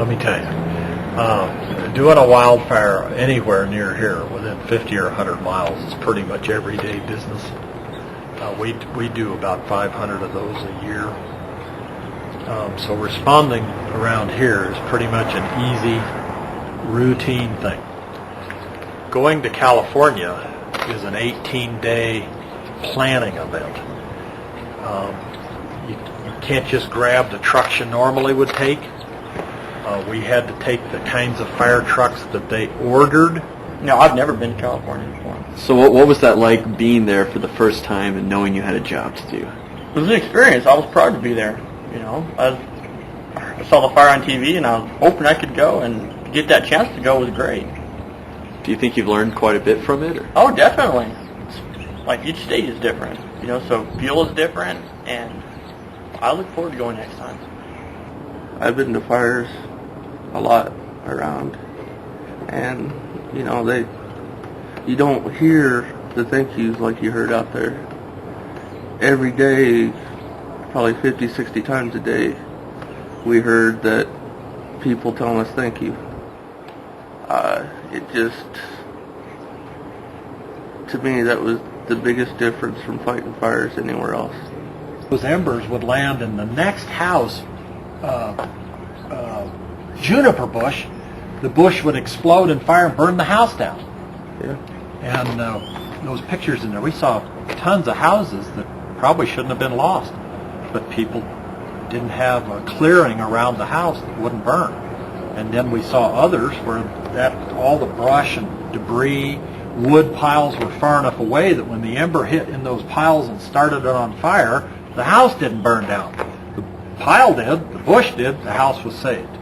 Let me tell you, doing a wildfire anywhere near here within 50 or 100 miles is pretty much everyday business. We do about 500 of those a year. So responding around here is pretty much an easy, routine thing. Going to California is an 18-day planning event. You can't just grab the trucks you normally would take. We had to take the kinds of fire trucks that they ordered. No, I've never been to California before. So what was that like being there for the first time and knowing you had a job to do? It was an experience. I was proud to be there. You know, I saw the fire on TV and I was hoping I could go, and to get that chance to go was great. Do you think you've learned quite a bit from it? Or? Oh, definitely. Like each state is different, you know, so fuel is different, and I look forward to going next time. I've been to fires a lot around, and you know, you don't hear the thank yous like you heard out there. Every day, probably 50, 60 times a day, we heard that people telling us thank you. It just, to me, that was the biggest difference from fighting fires anywhere else. Those embers would land in the next house, juniper bush. The bush would explode and fire and burn the house down. Yeah. And those pictures in there, we saw tons of houses that probably shouldn't have been lost, but people didn't have a clearing around the house that wouldn't burn. And then we saw others where all the brush and debris, wood piles were far enough away that when the ember hit in those piles and started it on fire, the house didn't burn down. The pile did, the bush did, the house was saved.